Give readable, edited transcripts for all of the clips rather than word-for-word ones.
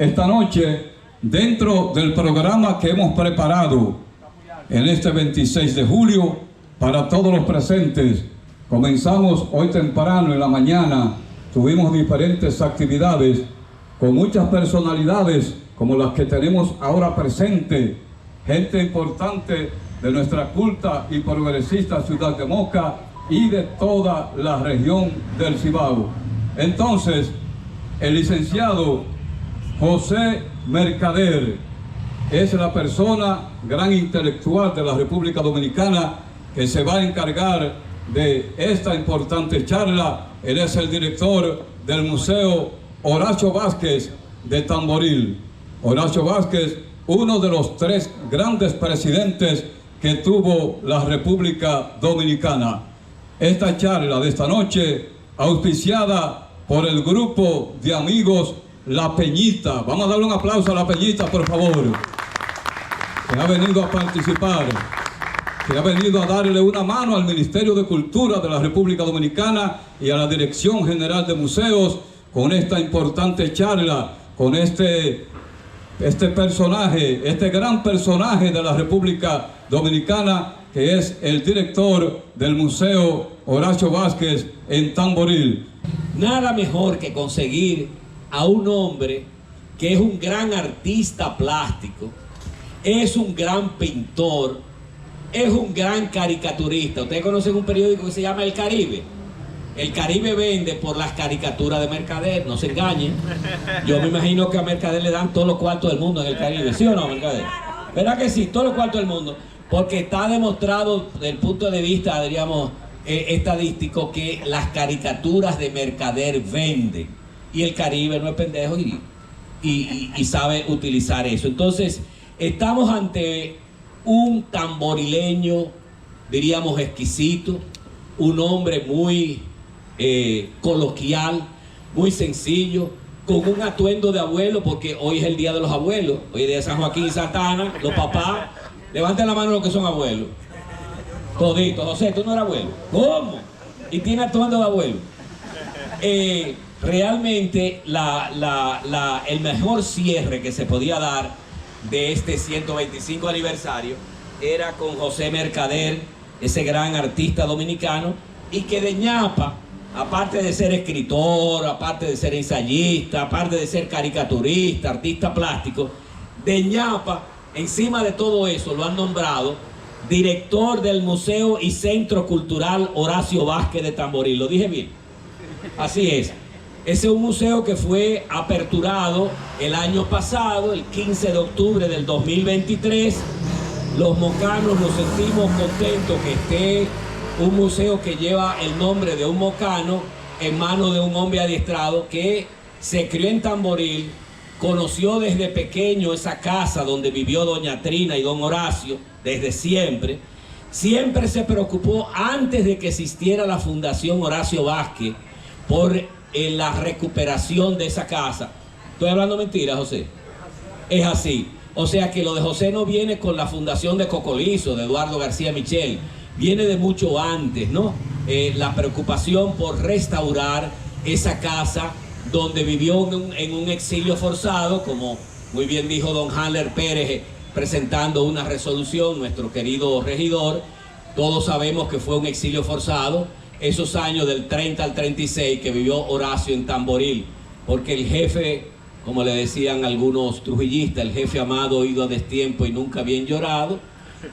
esta noche, dentro del programa que hemos preparado en este 26 de julio para todos los presentes. Comenzamos hoy temprano en la mañana, tuvimos diferentes actividades con muchas personalidades como las que tenemos ahora presente, gente importante de nuestra culta y progresista ciudad de Moca y de toda la región del Cibao. Entonces, el licenciado José Mercader es la persona gran intelectual de la República Dominicana que se va a encargar de esta importante charla. Él es el director del Museo Horacio Vázquez de Tamboril. Horacio Vázquez, uno de los 3 grandes presidentes que tuvo la República Dominicana. Esta charla de esta noche, auspiciada por el grupo de amigos La Peñita. Vamos a darle un aplauso a La Peñita, por favor, que ha venido a participar, que ha venido a darle una mano al Ministerio de Cultura de la República Dominicana y a la Dirección General de Museos con esta importante charla, con este personaje, este gran personaje de la República Dominicana, que es el director del Museo Horacio Vázquez en Tamboril. Nada mejor que conseguir a un hombre que es un gran artista plástico, es un gran pintor, es un gran caricaturista. Ustedes conocen un periódico que se llama El Caribe. El Caribe vende por las caricaturas de Mercader, no se engañen. Yo me imagino que a Mercader le dan todos los cuartos del mundo en el Caribe, ¿sí o no, Mercader? ¿Verdad que sí? Todos los cuartos del mundo. Porque está demostrado desde el punto de vista, diríamos, estadístico, que las caricaturas de Mercader venden. Y el Caribe no es pendejo y sabe utilizar eso. Entonces, estamos ante un tamborileño, diríamos, exquisito, un hombre muy coloquial, muy sencillo, con un atuendo de abuelo, porque hoy es el día de los abuelos, hoy es día de San Joaquín y Santa Ana, los papás. Levanten la mano los que son abuelos. Toditos. José, tú no eres abuelo. ¿Cómo? Y tiene atuendo de abuelo. Realmente el mejor cierre que se podía dar de este 125 aniversario era con José Mercader, ese gran artista dominicano, y que de ñapa, aparte de ser escritor, aparte de ser ensayista, aparte de ser caricaturista, artista plástico, de ñapa, encima de todo eso, lo han nombrado director del Museo y Centro Cultural Horacio Vázquez de Tamboril. ¿Lo dije bien? Así es. Ese es un museo que fue aperturado el año pasado, el 15 de octubre del 2023. Los mocanos nos sentimos contentos que esté un museo que lleva el nombre de un mocano en manos de un hombre adiestrado que se crió en Tamboril, conoció desde pequeño esa casa donde vivió doña Trina y don Horacio desde siempre. Siempre se preocupó, antes de que existiera la Fundación Horacio Vázquez, por la recuperación de esa casa. ¿Estoy hablando mentira, José? Es así. O sea que lo de José no viene con la fundación de Cocolizo, de Eduardo García Michel, viene de mucho antes, ¿no? La preocupación por restaurar esa casa donde vivió en un exilio forzado, como muy bien dijo don Hanler Pérez presentando una resolución, nuestro querido regidor. Todos sabemos que fue un exilio forzado, esos años del 30 al 36 que vivió Horacio en Tamboril, porque el jefe, como le decían algunos trujillistas, el jefe amado ido a destiempo y nunca bien llorado,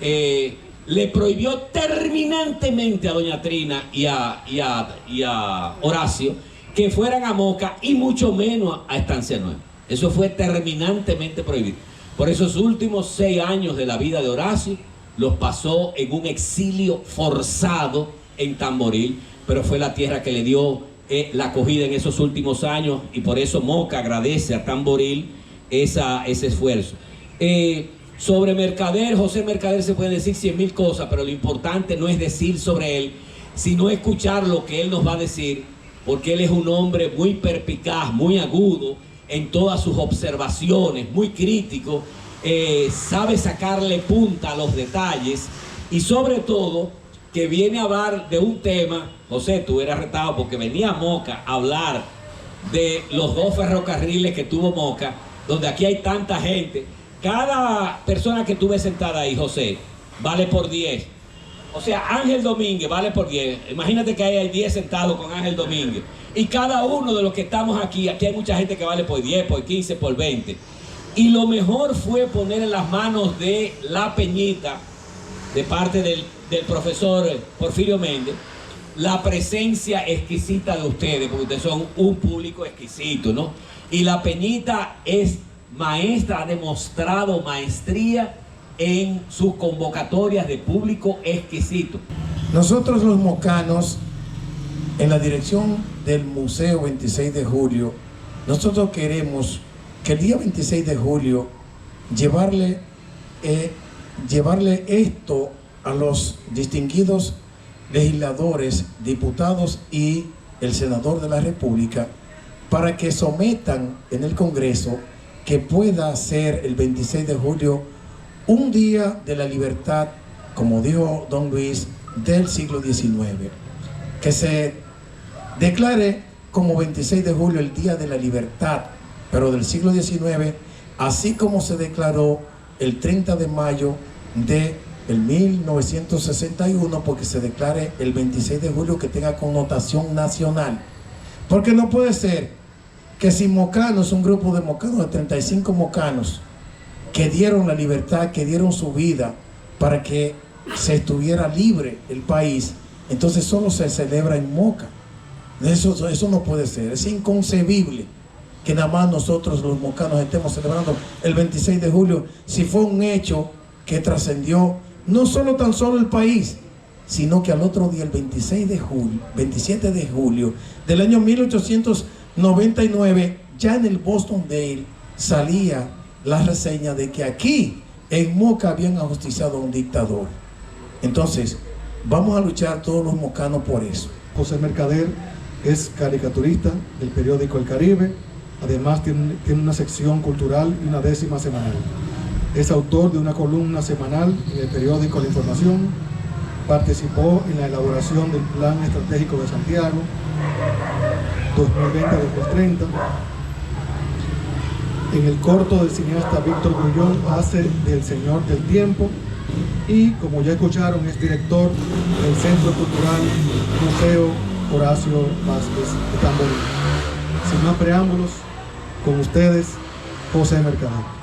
le prohibió terminantemente a doña Trina y a Horacio que fueran a Moca y mucho menos a Estancia Nueva. Eso fue terminantemente prohibido. Por esos últimos 6 años de la vida de Horacio los pasó en un exilio forzado en Tamboril, pero fue la tierra que le dio la acogida en esos últimos años, y por eso Moca agradece a Tamboril ese esfuerzo. Sobre Mercader, José Mercader, se puede decir 100.000 cosas, pero lo importante no es decir sobre él, sino escuchar lo que él nos va a decir, porque él es un hombre muy perspicaz, muy agudo en todas sus observaciones, muy crítico, sabe sacarle punta a los detalles, y sobre todo que viene a hablar de un tema. José, tú eras retado porque venía a Moca a hablar de los 2 ferrocarriles que tuvo Moca, donde aquí hay tanta gente, cada persona que tú ves sentada ahí, José, vale por 10. O sea, Ángel Domínguez vale por 10. Imagínate que hay 10 sentados con Ángel Domínguez. Y cada uno de los que estamos aquí hay mucha gente que vale por 10, por 15, por 20. Y lo mejor fue poner en las manos de La Peñita, de parte del profesor Porfirio Méndez, la presencia exquisita de ustedes, porque ustedes son un público exquisito, ¿no? Y La Peñita es maestra, ha demostrado maestría en sus convocatorias de público exquisito. Nosotros los mocanos, en la dirección del Museo 26 de Julio, nosotros queremos que el día 26 de julio llevarle esto a los distinguidos legisladores, diputados y el senador de la República, para que sometan en el Congreso que pueda ser el 26 de julio un día de la libertad, como dijo don Luis, del siglo XIX. Que se declare como 26 de julio el día de la libertad, pero del siglo XIX, así como se declaró el 30 de mayo de el 1961, porque se declare el 26 de julio que tenga connotación nacional. Porque no puede ser que si mocanos, un grupo de mocanos, de 35 mocanos, que dieron la libertad, que dieron su vida para que se estuviera libre el país, entonces solo se celebra en Moca. Eso no puede ser, es inconcebible que nada más nosotros los mocanos estemos celebrando el 26 de julio, si fue un hecho que trascendió no solo tan solo el país, sino que al otro día, el 27 de julio del año 1899, ya en el Boston Daily salía la reseña de que aquí en Moca habían ajusticiado a un dictador. Entonces, vamos a luchar todos los mocanos por eso. José Mercader es caricaturista del periódico El Caribe, además tiene una sección cultural y una 10ª semanal. Es autor de una columna semanal en el periódico La Información, participó en la elaboración del Plan Estratégico de Santiago 2020-2030. En el corto del cineasta Víctor Grullón hace del Señor del Tiempo y, como ya escucharon, es director del Centro Cultural Museo Horacio Vázquez de Tamboril. Sin más preámbulos, con ustedes, José Mercader.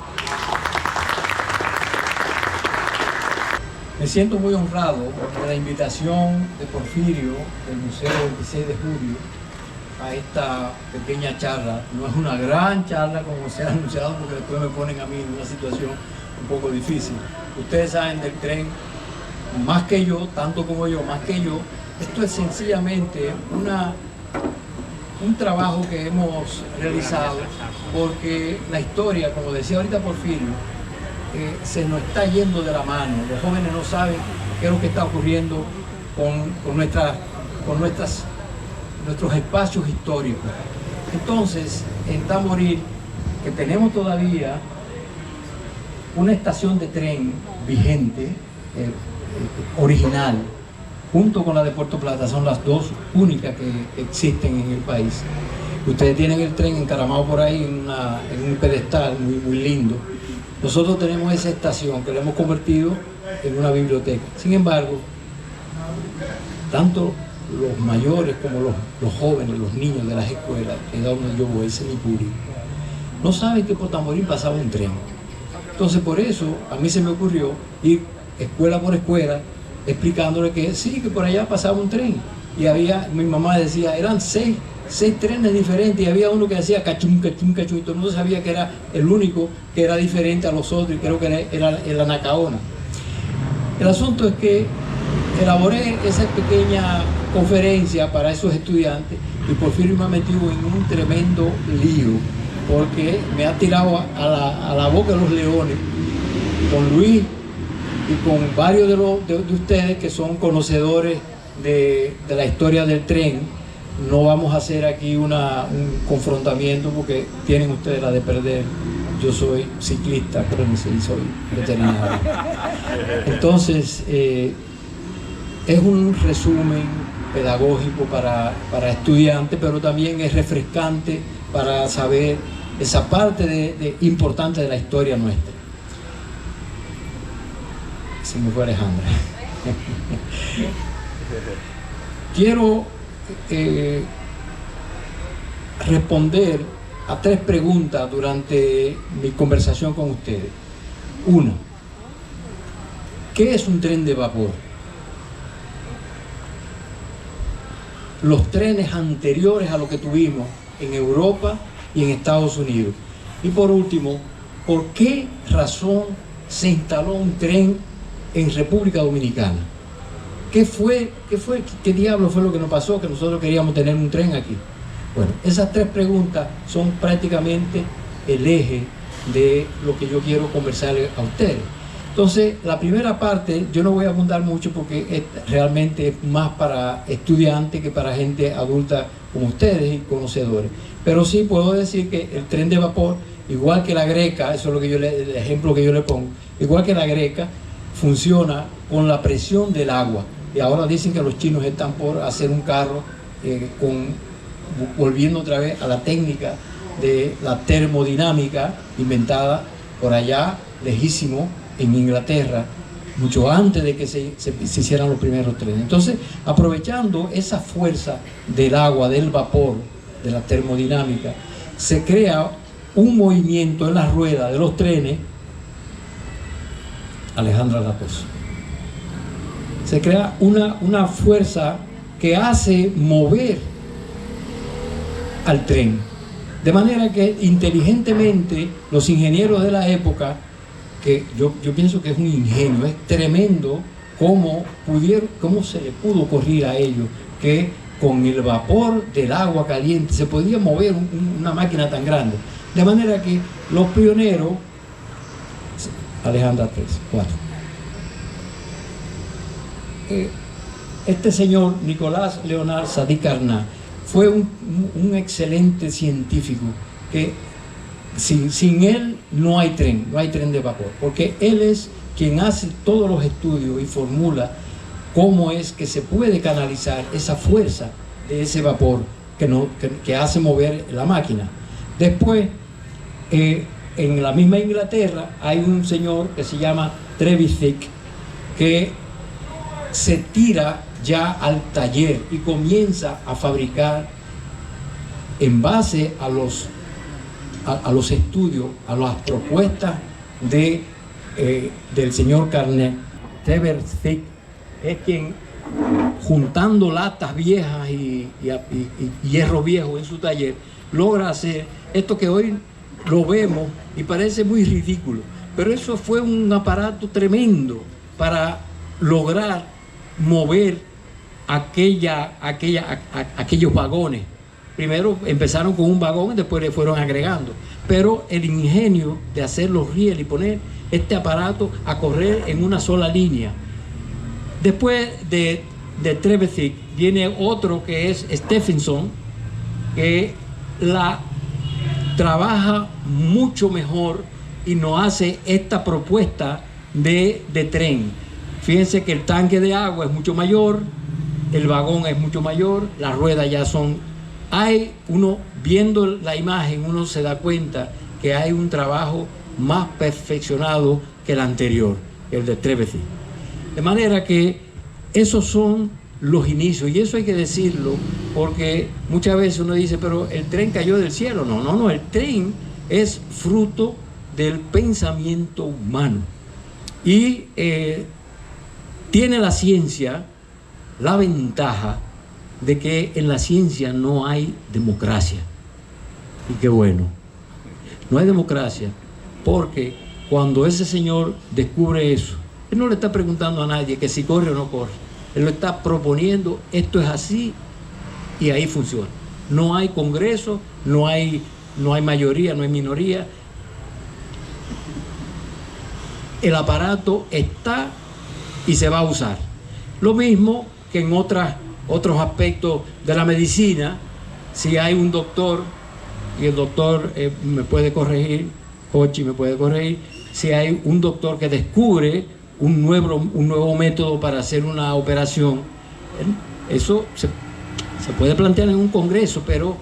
Me siento muy honrado por la invitación de Porfirio del Museo 26 de Julio a esta pequeña charla. No es una gran charla como se ha anunciado, porque después me ponen a mí en una situación un poco difícil. Ustedes saben del tren más que yo, tanto como yo, más que yo. Esto es sencillamente un trabajo que hemos realizado porque la historia, como decía ahorita Porfirio, se nos está yendo de la mano. Los jóvenes no saben qué es lo que está ocurriendo con nuestros espacios históricos. Entonces, en Tamboril, que tenemos todavía una estación de tren vigente, original, junto con la de Puerto Plata, son las dos únicas que existen en el país. Ustedes tienen el tren encaramado por ahí en un pedestal muy, muy lindo. Nosotros tenemos esa estación que la hemos convertido en una biblioteca. Sin embargo, tanto los mayores como los jóvenes, los niños de las escuelas, que es donde yo voy, Senipuri, no saben que por Tamboril pasaba un tren. Entonces, por eso a mí se me ocurrió ir escuela por escuela explicándole que sí, que por allá pasaba un tren. Y mi mamá decía, eran seis trenes diferentes, y había uno que decía cachum, cachum, cachum, y todo el mundo sabía que era el único que era diferente a los otros, y creo que era el Anacaona. El asunto es que elaboré esa pequeña conferencia para esos estudiantes, y Porfirio me ha metido en un tremendo lío, porque me ha tirado a la boca de los leones, con Luis y con varios de ustedes que son conocedores de la historia del tren. No vamos a hacer aquí un confrontamiento, porque tienen ustedes la de perder. Yo soy ciclista, acuérdense, y soy veterinario. Entonces, es un resumen pedagógico para estudiantes, pero también es refrescante para saber esa parte importante de la historia nuestra. Se me fue Alejandra. Quiero responder a 3 preguntas durante mi conversación con ustedes. Una, ¿qué es un tren de vapor? Los trenes anteriores a lo que tuvimos en Europa y en Estados Unidos. Y por último, ¿por qué razón se instaló un tren en República Dominicana? ¿Qué diablo fue lo que nos pasó que nosotros queríamos tener un tren aquí? Bueno, esas 3 preguntas son prácticamente el eje de lo que yo quiero conversarles a ustedes. Entonces, la primera parte, yo no voy a abundar mucho porque realmente es más para estudiantes que para gente adulta como ustedes y conocedores. Pero sí puedo decir que el tren de vapor, igual que la greca, eso es lo que el ejemplo que yo le pongo, igual que la greca, funciona con la presión del agua. Y ahora dicen que los chinos están por hacer un carro volviendo otra vez a la técnica de la termodinámica inventada por allá, lejísimo, en Inglaterra, mucho antes de que se hicieran los primeros trenes. Entonces, aprovechando esa fuerza del agua, del vapor, de la termodinámica, se crea un movimiento en las ruedas de los trenes. Alejandra Latoso. Se crea una fuerza que hace mover al tren. De manera que inteligentemente los ingenieros de la época, que yo pienso que es un ingenio, es tremendo cómo se le pudo ocurrir a ellos que con el vapor del agua caliente se podía mover una máquina tan grande. De manera que los pioneros, Alejandra 3, 4. Este señor Nicolás Leonard Sadi Carnot fue un excelente científico que sin él no hay tren de vapor, porque él es quien hace todos los estudios y formula cómo es que se puede canalizar esa fuerza de ese vapor que hace mover la máquina. Después, en la misma Inglaterra hay un señor que se llama Trevithick, que se tira ya al taller y comienza a fabricar en base a los estudios, a las propuestas del señor Carnot. Trevithick es quien, juntando latas viejas y hierro viejo en su taller, logra hacer esto que hoy lo vemos y parece muy ridículo, pero eso fue un aparato tremendo para lograr mover aquellos vagones. Primero empezaron con un vagón y después le fueron agregando, pero el ingenio de hacer los rieles y poner este aparato a correr en una sola línea. Después de Trevithick viene otro que es Stephenson, que la trabaja mucho mejor y nos hace esta propuesta de tren. Fíjense que el tanque de agua es mucho mayor, el vagón es mucho mayor, las ruedas ya son... uno viendo la imagen, uno se da cuenta que hay un trabajo más perfeccionado que el anterior, el de Trevithick. De manera que esos son los inicios, y eso hay que decirlo porque muchas veces uno dice, pero el tren cayó del cielo. No, el tren es fruto del pensamiento humano. Y tiene la ciencia la ventaja de que en la ciencia no hay democracia. Y qué bueno, no hay democracia, porque cuando ese señor descubre eso, él no le está preguntando a nadie que si corre o no corre. Él lo está proponiendo, esto es así, y ahí funciona. No hay congreso, no hay mayoría, no hay minoría. El aparato está y se va a usar. Lo mismo que en otros aspectos de la medicina. Si hay un doctor, y el doctor me puede corregir, Jochi me puede corregir, si hay un doctor que descubre un nuevo método para hacer una operación, eso se puede plantear en un congreso, pero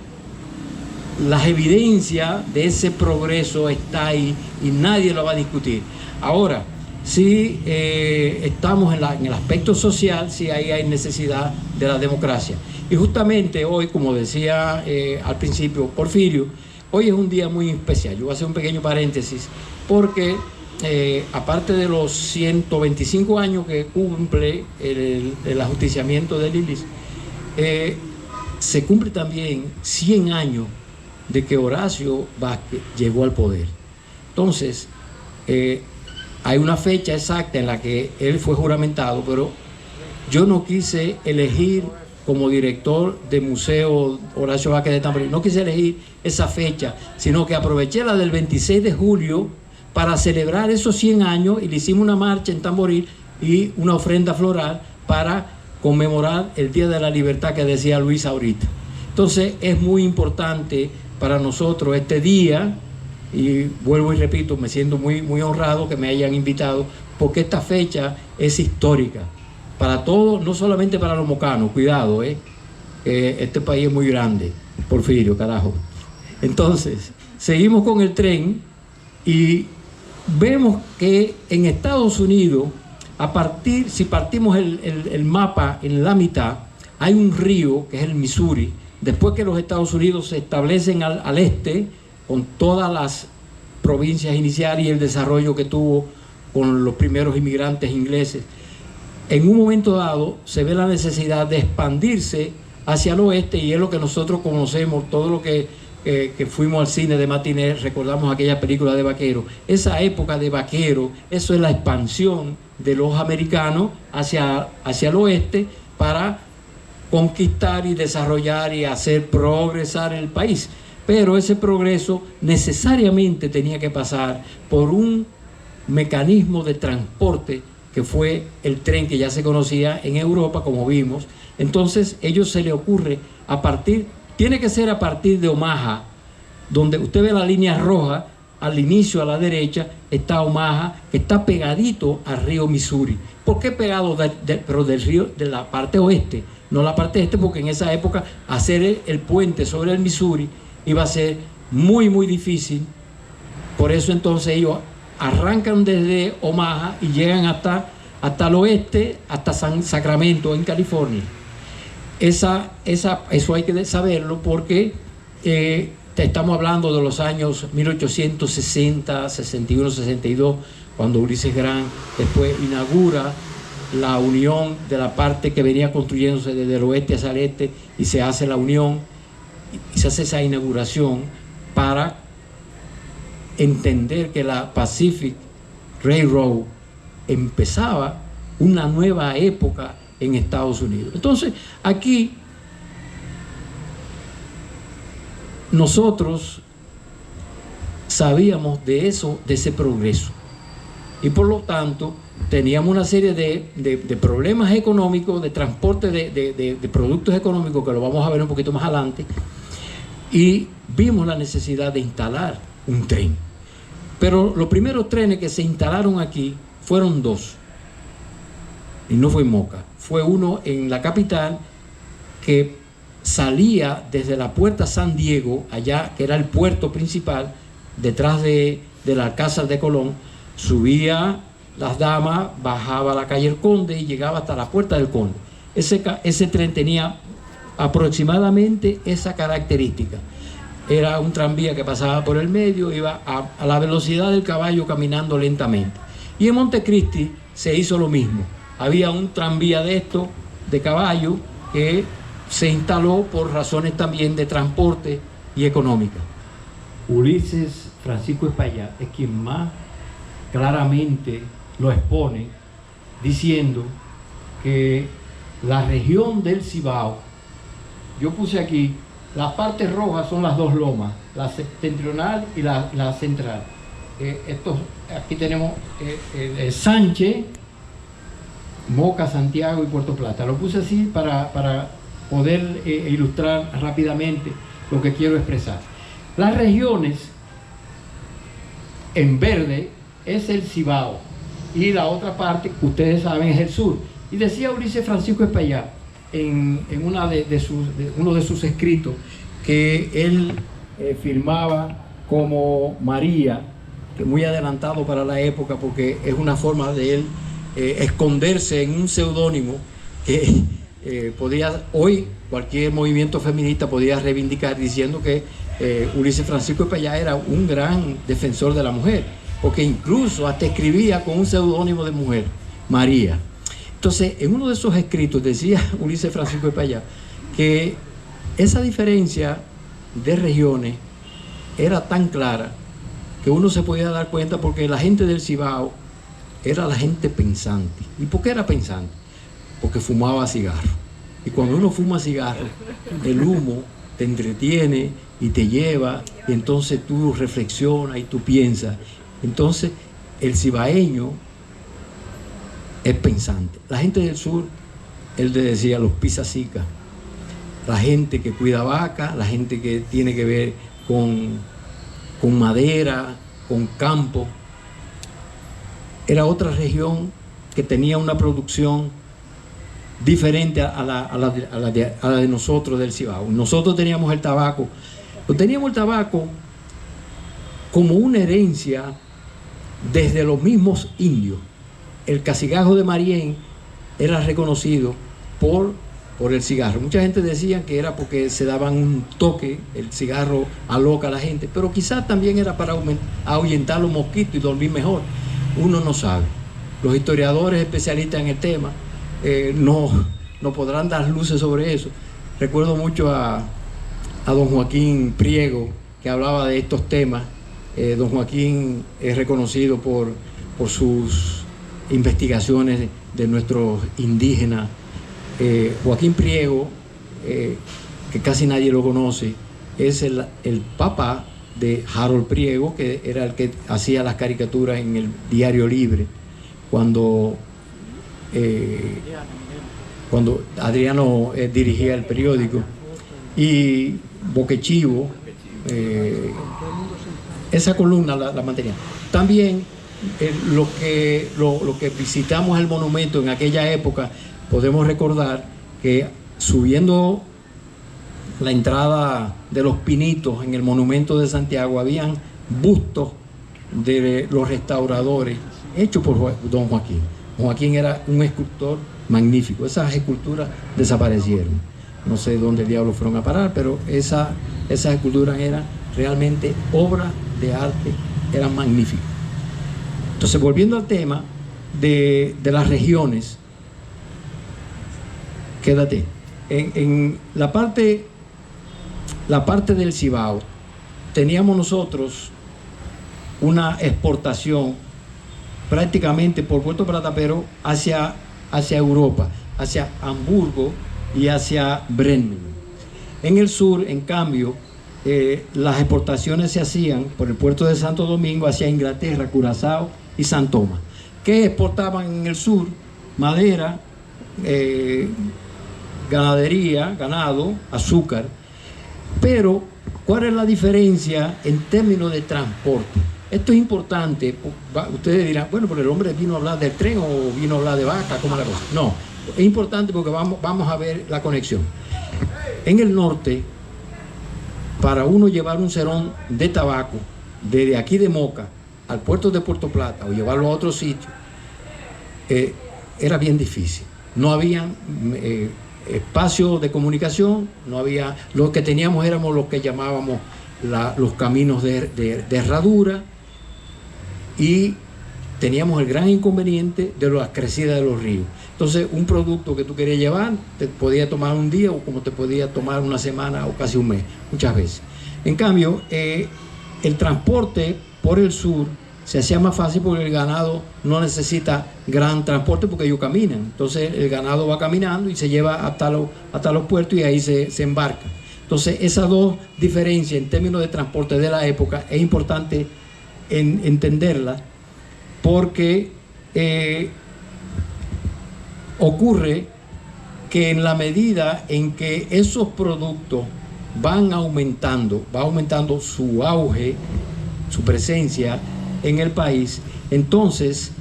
las evidencias de ese progreso está ahí y nadie lo va a discutir. Ahora, si estamos en el aspecto social, sí ahí hay necesidad de la democracia. Y justamente hoy, como decía al principio Porfirio, hoy es un día muy especial. Yo voy a hacer un pequeño paréntesis porque aparte de los 125 años que cumple el ajusticiamiento de Lilis, se cumple también 100 años de que Horacio Vázquez llegó al poder. Entonces, hay una fecha exacta en la que él fue juramentado, pero yo no quise elegir como director del Museo Horacio Vázquez de Tamboril, no quise elegir esa fecha, sino que aproveché la del 26 de julio para celebrar esos 100 años y le hicimos una marcha en Tamboril y una ofrenda floral para conmemorar el Día de la Libertad que decía Luis ahorita. Entonces es muy importante para nosotros este día, y vuelvo y repito, me siento muy, muy honrado que me hayan invitado, porque esta fecha es histórica para todos, no solamente para los mocanos, cuidado, este país es muy grande, Porfirio, carajo. Entonces, seguimos con el tren y vemos que en Estados Unidos, si partimos el mapa en la mitad, hay un río que es el Missouri. Después que los Estados Unidos se establecen al este, con todas las provincias iniciales y el desarrollo que tuvo con los primeros inmigrantes ingleses, en un momento dado se ve la necesidad de expandirse hacia el oeste, y es lo que nosotros conocemos, todo lo que fuimos al cine de matiné, recordamos aquella película de vaquero, esa época de vaquero, eso es la expansión de los americanos hacia el oeste para conquistar y desarrollar y hacer progresar el país. Pero ese progreso necesariamente tenía que pasar por un mecanismo de transporte que fue el tren, que ya se conocía en Europa, como vimos. Entonces ellos se les ocurre tiene que ser a partir de Omaha, donde usted ve la línea roja, al inicio a la derecha está Omaha, que está pegadito al río Missouri. ¿Por qué pegado? Pero del río, de la parte oeste, no la parte este, porque en esa época hacer el puente sobre el Missouri iba a ser muy, muy difícil. Por eso entonces ellos arrancan desde Omaha y llegan hasta el oeste, hasta Sacramento, en California. Eso hay que saberlo porque estamos hablando de los años 1860, 61, 62, cuando Ulises Grant después inaugura la unión de la parte que venía construyéndose desde el oeste hacia el este, y se hace la unión y se hace esa inauguración para entender que la Pacific Railroad empezaba una nueva época en Estados Unidos. Entonces, aquí nosotros sabíamos de ese progreso, y por lo tanto teníamos una serie de problemas económicos, de transporte de productos económicos, que lo vamos a ver un poquito más adelante, y vimos la necesidad de instalar un tren. Pero los primeros trenes que se instalaron aquí fueron dos, y no fue en Moca, fue uno en la capital que salía desde la Puerta San Diego, allá que era el puerto principal, detrás de la Alcázar de Colón, subía Las Damas, bajaba la calle El Conde y llegaba hasta la Puerta del Conde. Ese tren tenía aproximadamente esa característica. Era un tranvía que pasaba por el medio, iba a la velocidad del caballo caminando lentamente. Y en Montecristi se hizo lo mismo. Había un tranvía de caballo, que se instaló por razones también de transporte y económica. Ulises Francisco Espaillá es quien más claramente lo expone, diciendo que la región del Cibao, yo puse aquí, las partes rojas son las dos lomas, la septentrional y la central. Aquí tenemos el Sánchez, Moca, Santiago y Puerto Plata. Lo puse así para poder ilustrar rápidamente lo que quiero expresar. Las regiones en verde es el Cibao, y la otra parte, ustedes saben, es el sur. Y decía Ulises Francisco Espaillá en uno de sus escritos, que él firmaba como María, que muy adelantado para la época porque es una forma de él esconderse en un seudónimo que podía, hoy cualquier movimiento feminista podía reivindicar diciendo que Ulises Francisco Epallá era un gran defensor de la mujer, porque incluso hasta escribía con un seudónimo de mujer, María. Entonces, en uno de esos escritos decía Ulises Francisco Epallá que esa diferencia de regiones era tan clara que uno se podía dar cuenta porque la gente del Cibao era la gente pensante. ¿Y por qué era pensante? Porque fumaba cigarro. Y cuando uno fuma cigarro, el humo te entretiene y te lleva, y entonces tú reflexionas y tú piensas. Entonces, el cibaeño es pensante. La gente del sur, él le decía los pisacicas, la gente que cuida vaca, la gente que tiene que ver con madera, con campo. Era otra región que tenía una producción diferente a la de nosotros del Cibao. Nosotros teníamos el tabaco, teníamos el tabaco como una herencia desde los mismos indios. El casigajo de Marién era reconocido por el cigarro. Mucha gente decía que era porque se daban un toque, el cigarro aloca a la gente, pero quizás también era para ahuyentar los mosquitos y dormir mejor. Uno no sabe. Los historiadores especialistas en el tema no podrán dar luces sobre eso. Recuerdo mucho a don Joaquín Priego, que hablaba de estos temas. Don Joaquín es reconocido por sus investigaciones de nuestros indígenas. Joaquín Priego, que casi nadie lo conoce, es el papá de Harold Priego, que era el que hacía las caricaturas en el Diario Libre, cuando Adriano dirigía el periódico, y Boquechivo, esa columna la mantenía. También lo que visitamos el monumento en aquella época, podemos recordar que subiendo la entrada de los Pinitos en el monumento de Santiago habían bustos de los restauradores hechos por don Joaquín. Don Joaquín era un escultor magnífico. Esas esculturas desaparecieron. No sé dónde diablos fueron a parar, pero esas esculturas eran realmente obras de arte, eran magníficas. Entonces, volviendo al tema de las regiones, quédate. En la parte del Cibao, teníamos nosotros una exportación prácticamente por Puerto Plata, pero hacia Europa, hacia Hamburgo y hacia Bremen. En el sur, en cambio, las exportaciones se hacían por el puerto de Santo Domingo hacia Inglaterra, Curazao y San Tomás. ¿Qué exportaban en el sur? Madera, ganadería, ganado, azúcar. Pero, ¿cuál es la diferencia en términos de transporte? Esto es importante. Ustedes dirán, bueno, pero el hombre vino a hablar del tren o vino a hablar de vaca, ¿cómo es la cosa? No, es importante porque vamos a ver la conexión. En el norte, para uno llevar un cerón de tabaco desde aquí de Moca al puerto de Puerto Plata o llevarlo a otro sitio, era bien difícil. No había espacio de comunicación, no había, lo que teníamos éramos lo que llamábamos los caminos de herradura, y teníamos el gran inconveniente de las crecidas de los ríos. Entonces, un producto que tú querías llevar te podía tomar un día, o como te podía tomar una semana o casi un mes, muchas veces. En cambio, el transporte por el sur se hacía más fácil porque el ganado no necesita gran transporte porque ellos caminan. Entonces el ganado va caminando y se lleva hasta los puertos y ahí se embarca. Entonces esas dos diferencias en términos de transporte de la época es importante entenderlas, porque ocurre que en la medida en que esos productos va aumentando su auge, su presencia en el país, entonces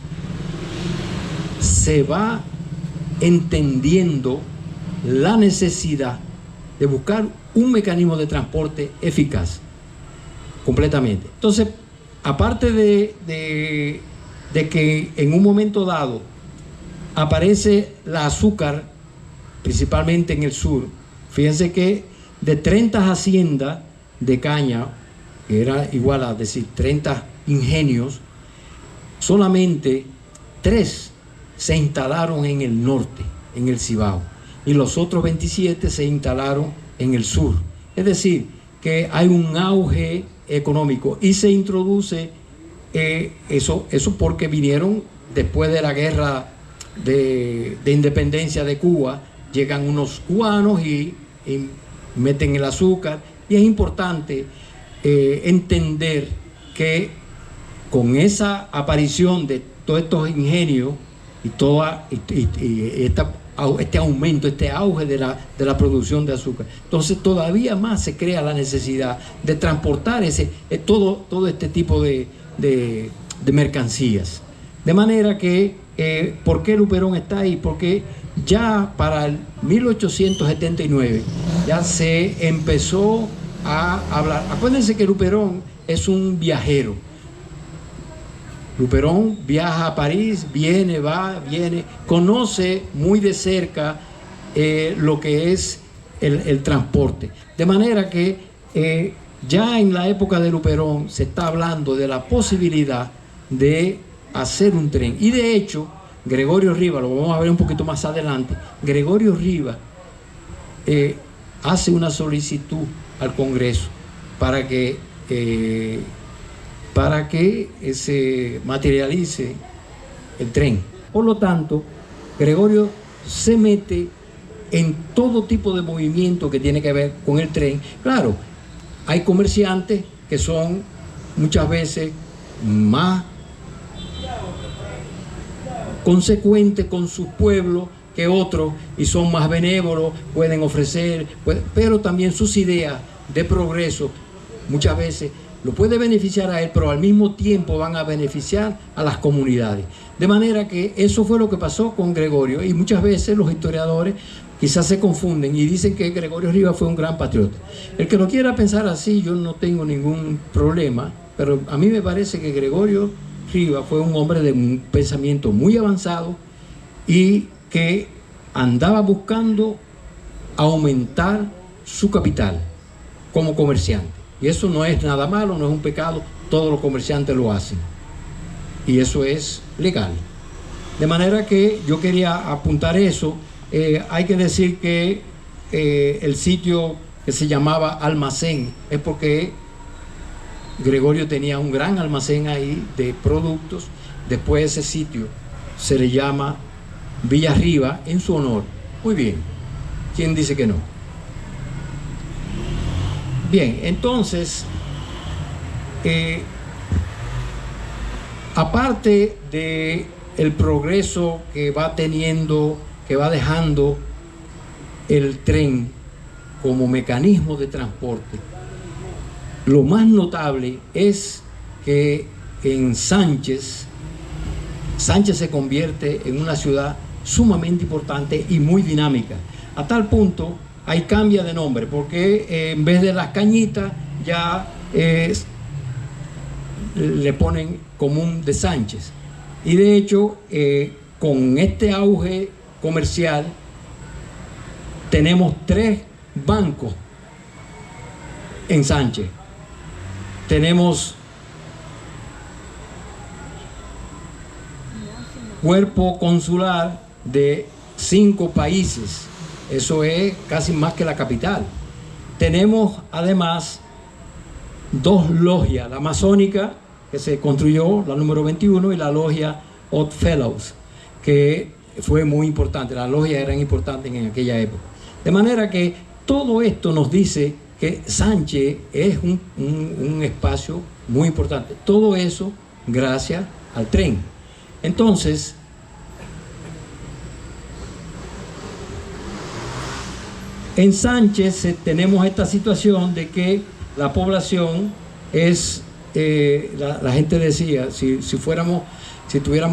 se va entendiendo la necesidad de buscar un mecanismo de transporte eficaz. completamente. Entonces, aparte de que en un momento dado aparece la azúcar, principalmente en el sur, fíjense que de 30 haciendas de caña, que era igual a decir 30 ingenios, solamente 3 se instalaron en el norte, en el Cibao, y los otros 27 se instalaron en el sur. Es decir, que hay un auge económico y se introduce eso porque vinieron después de la guerra de independencia de Cuba, llegan unos cubanos y meten el azúcar, y es importante entender que con esa aparición de todos estos ingenios y este aumento, este auge de la producción de azúcar, entonces todavía más se crea la necesidad de transportar todo este tipo de mercancías. De manera que, ¿por qué Luperón está ahí? Porque ya para el 1879 ya se empezó a hablar. Acuérdense que Luperón es un viajero. Luperón viaja a París, viene, va, viene, conoce muy de cerca lo que es el transporte. De manera que ya en la época de Luperón se está hablando de la posibilidad de hacer un tren. Y de hecho, Gregorio Rivas, lo vamos a ver un poquito más adelante, Gregorio Rivas hace una solicitud al Congreso para que se materialice el tren. Por lo tanto, Gregorio se mete en todo tipo de movimiento que tiene que ver con el tren. Claro, hay comerciantes que son muchas veces más consecuentes con sus pueblos que otros y son más benévolos, pueden ofrecer, pero también sus ideas de progreso muchas veces lo puede beneficiar a él, pero al mismo tiempo van a beneficiar a las comunidades. De manera que eso fue lo que pasó con Gregorio, y muchas veces los historiadores quizás se confunden y dicen que Gregorio Rivas fue un gran patriota. El que lo quiera pensar así, yo no tengo ningún problema, pero a mí me parece que Gregorio Rivas fue un hombre de un pensamiento muy avanzado y que andaba buscando aumentar su capital como comerciante. Y eso no es nada malo, no es un pecado, todos los comerciantes lo hacen. Y eso es legal. De manera que yo quería apuntar eso. Hay que decir que el sitio que se llamaba Almacén es porque Gregorio tenía un gran almacén ahí de productos. Después ese sitio se le llama Villa Rivas en su honor. Muy bien. ¿Quién dice que no? Bien, entonces, aparte de el progreso que va teniendo, que va dejando el tren como mecanismo de transporte, lo más notable es que en Sánchez se convierte en una ciudad sumamente importante y muy dinámica, a tal punto ahí cambia de nombre, porque en vez de Las Cañitas ya le ponen Común de Sánchez. Y de hecho, con este auge comercial, tenemos 3 bancos en Sánchez. Tenemos cuerpo consular de 5 países. Eso es casi más que la capital. Tenemos además 2 logias, la masónica, que se construyó, la número 21, y la logia Odd Fellows, que fue muy importante. Las logias eran importantes en aquella época. De manera que todo esto nos dice que Sánchez es un espacio muy importante. Todo eso gracias al tren. Entonces, en Sánchez tenemos esta situación de que la población es, la gente decía, si estuviéramos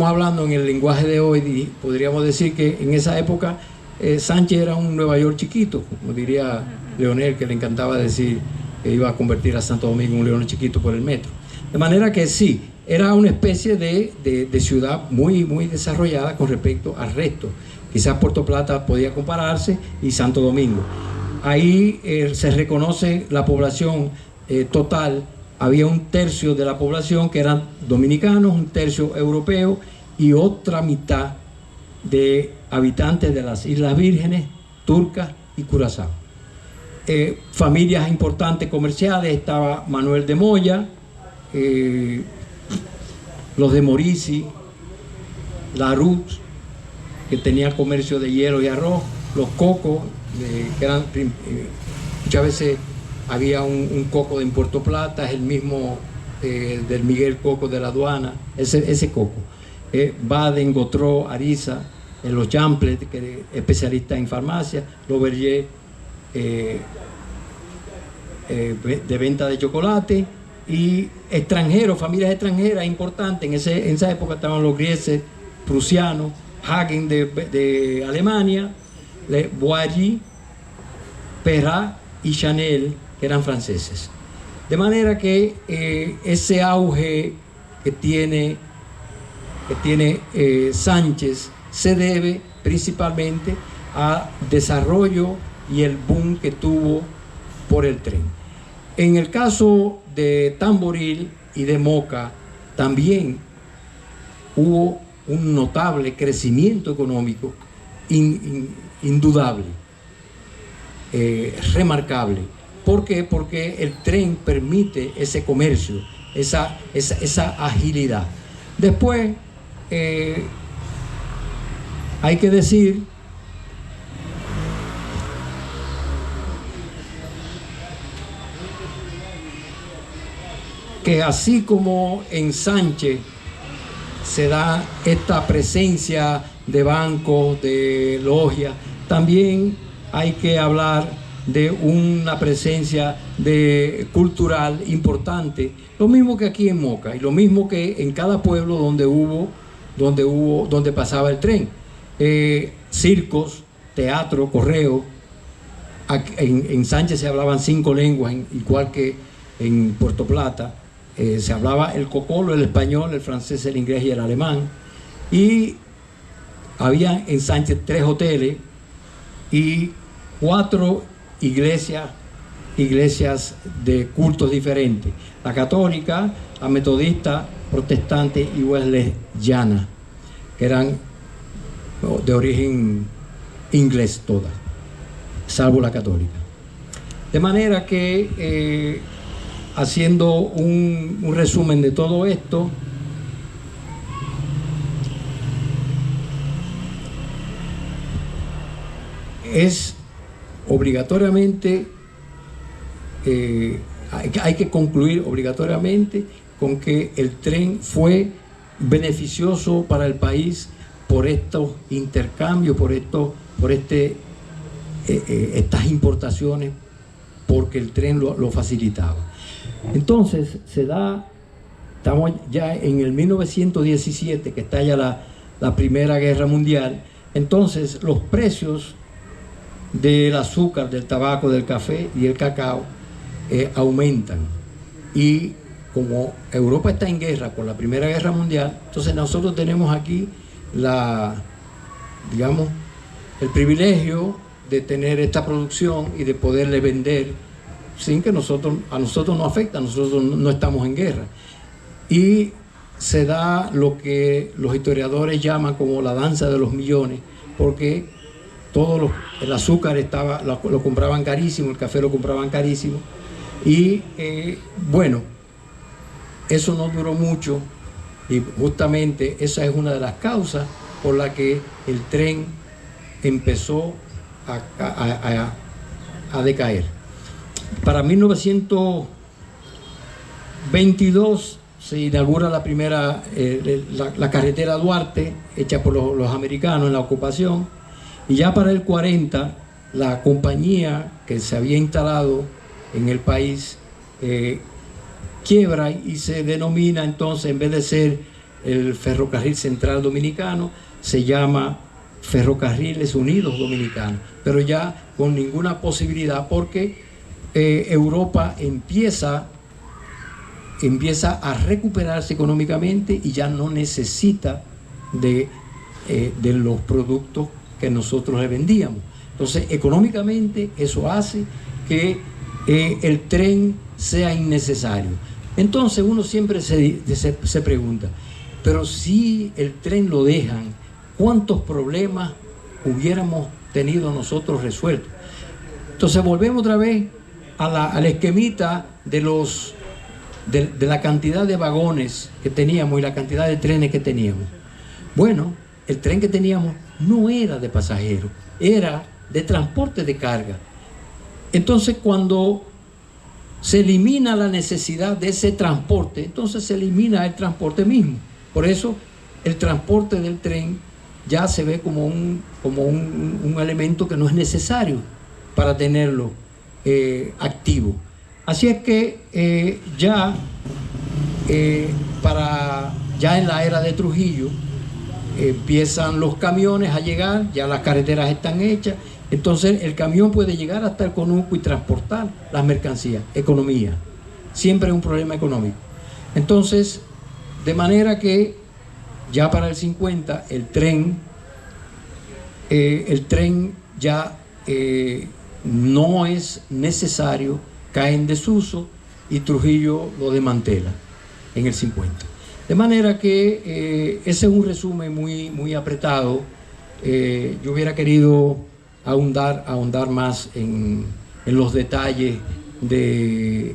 hablando en el lenguaje de hoy, podríamos decir que en esa época Sánchez era un Nueva York chiquito, como diría Leonel, que le encantaba decir iba a convertir a Santo Domingo en un León chiquito por el metro. De manera que sí, era una especie de ciudad muy, muy desarrollada con respecto al resto. Quizás Puerto Plata podía compararse y Santo Domingo. Ahí se reconoce la población total. Había un tercio de la población que eran dominicanos, un tercio europeo y otra mitad de habitantes de las Islas Vírgenes, Turcas y Curazao. Familias importantes comerciales, estaba Manuel de Moya, los de Morici, la Ruz, que tenía comercio de hielo y arroz, los cocos, que eran, muchas veces había un coco en Puerto Plata, es el mismo del Miguel Coco de la aduana, ese coco. Baden, Gotró, Ariza, los Champlet, que es especialista en farmacia, los Berger, de venta de chocolate, y extranjeros, familias extranjeras importantes. En esa época estaban los Grieses, prusianos, Hagen de Alemania, Boilly, Perrat y Chanel, que eran franceses. De manera que ese auge que tiene Sánchez se debe principalmente al desarrollo y el boom que tuvo por el tren. En el caso de Tamboril y de Moca también hubo un notable crecimiento económico indudable, remarcable. ¿Por qué? Porque el tren permite ese comercio, esa agilidad. Después hay que decir que así como en Sánchez se da esta presencia de bancos, de logias, también hay que hablar de una presencia cultural importante, lo mismo que aquí en Moca y lo mismo que en cada pueblo donde pasaba el tren. Circos, teatro, correo. En Sánchez se hablaban 5 lenguas, igual que en Puerto Plata. Se hablaba el cocolo, el español, el francés, el inglés y el alemán. Y había en Sánchez 3 hoteles y 4 iglesias de cultos diferentes: la católica, la metodista, protestante y wesleyana, que eran de origen inglés todas, salvo la católica. De manera que, haciendo un resumen de todo esto, es obligatoriamente, hay que concluir obligatoriamente con que el tren fue beneficioso para el país por estos intercambios, por estas importaciones, porque el tren lo facilitaba. Entonces estamos ya en el 1917, que está ya la Primera Guerra Mundial. Entonces los precios del azúcar, del tabaco, del café y el cacao aumentan. Y como Europa está en guerra con la Primera Guerra Mundial, entonces nosotros tenemos aquí el privilegio de tener esta producción y de poderle vender sin que a nosotros nos afecta, nosotros no estamos en guerra. Y se da lo que los historiadores llaman como la danza de los millones, porque el azúcar lo compraban carísimo, el café lo compraban carísimo, y bueno, eso no duró mucho, y justamente esa es una de las causas por la que el tren empezó a decaer. Para 1922 se inaugura la primera, la carretera Duarte, hecha por los americanos en la ocupación, y ya para el 40 la compañía que se había instalado en el país quiebra y se denomina entonces, en vez de ser el Ferrocarril Central Dominicano, se llama Ferrocarriles Unidos Dominicanos, pero ya con ninguna posibilidad, porque Europa empieza a recuperarse económicamente y ya no necesita de los productos que nosotros le vendíamos. Entonces, económicamente eso hace que el tren sea innecesario. Entonces uno siempre se pregunta, pero si el tren lo dejan, ¿cuántos problemas hubiéramos tenido nosotros resueltos? Entonces volvemos otra vez a la esquemita de la cantidad de vagones que teníamos y la cantidad de trenes que teníamos. Bueno, el tren que teníamos no era de pasajeros, era de transporte de carga. Entonces, cuando se elimina la necesidad de ese transporte, entonces se elimina el transporte mismo. Por eso, el transporte del tren ya se ve como un elemento que no es necesario para tenerlo activo. Así es que ya en la era de Trujillo empiezan los camiones a llegar, ya las carreteras están hechas, entonces el camión puede llegar hasta el conuco y transportar las mercancías, economía. Siempre es un problema económico. Entonces, de manera que ya para el 50 el tren ya no es necesario, cae en desuso y Trujillo lo desmantela en el 50. De manera que ese es un resumen muy apretado. Yo hubiera querido ahondar más en los detalles del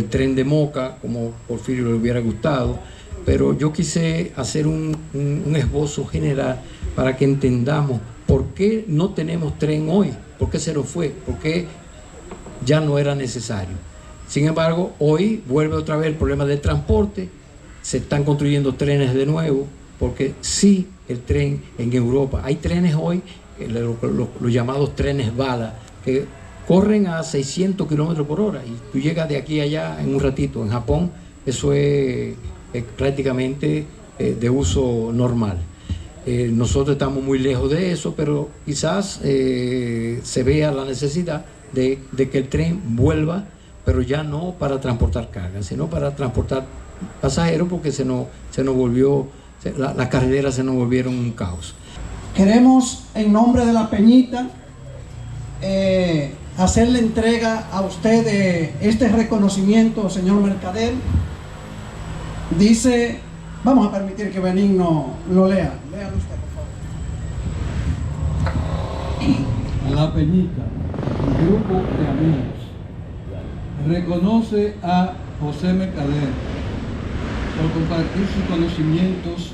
tren de Moca, como Porfirio le hubiera gustado, pero yo quise hacer un esbozo general para que entendamos por qué no tenemos tren hoy, por qué se nos fue, por qué ya no era necesario. Sin embargo, hoy vuelve otra vez el problema del transporte, se están construyendo trenes de nuevo, porque sí, el tren en Europa, hay trenes hoy, los llamados trenes bala, que corren a 600 kilómetros por hora y tú llegas de aquí a allá en un ratito. En Japón eso es prácticamente de uso normal. Nosotros estamos muy lejos de eso, pero quizás se vea la necesidad de que el tren vuelva, pero ya no para transportar cargas, sino para transportar pasajeros, porque se nos volvió, las carreteras se nos volvieron un caos. Queremos, en nombre de La Peñita, hacerle entrega a usted de este reconocimiento, señor Mercader. Dice, vamos a permitir que Benigno lo lea. Léalo usted, por favor. La Peñita, un grupo de amigos, reconoce a José Mercader por compartir sus conocimientos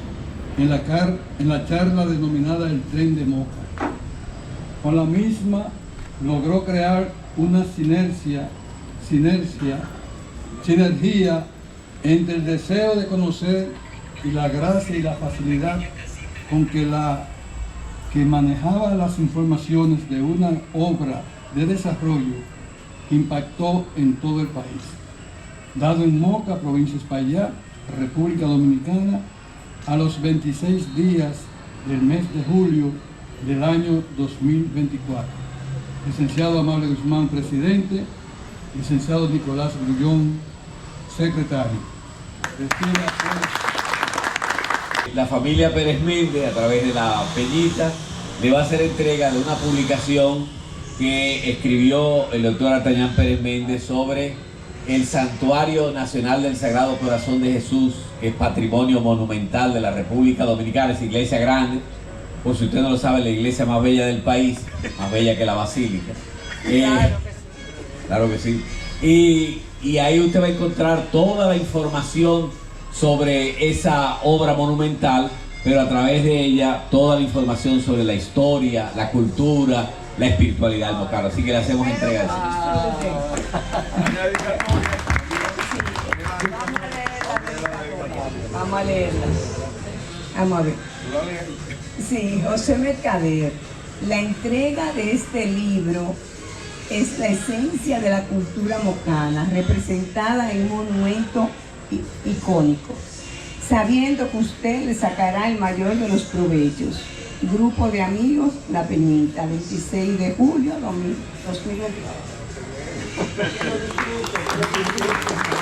en la charla denominada El Tren de Moca. Con la misma logró crear una sinergia entre el deseo de conocer y la gracia y la facilidad con que manejaba las informaciones de una obra de desarrollo que impactó en todo el país. Dado en Moca, provincia de Espaillat, República Dominicana, a los 26 días del mes de julio del año 2024. Licenciado Amable Guzmán, presidente. Licenciado Nicolás Grullón, secretario. La familia Pérez Méndez, a través de La Peñita, le va a hacer entrega de una publicación que escribió el doctor Artañán Pérez Méndez sobre el Santuario Nacional del Sagrado Corazón de Jesús, que es patrimonio monumental de la República Dominicana, es iglesia grande, por si usted no lo sabe, la iglesia más bella del país, más bella que la basílica. Claro que sí. Y ahí usted va a encontrar toda la información sobre esa obra monumental, pero a través de ella toda la información sobre la historia, la cultura, la espiritualidad del mocano. Así que le hacemos entrega de eso. Vamos a leerla. Vamos a ver. Sí, José Mercader. La entrega de este libro es la esencia de la cultura mocana, representada en un monumento icónico, sabiendo que usted le sacará el mayor de los provechos. Grupo de amigos, La Peñita, 26 de julio 2022. Que lo disfruten, que lo disfruten.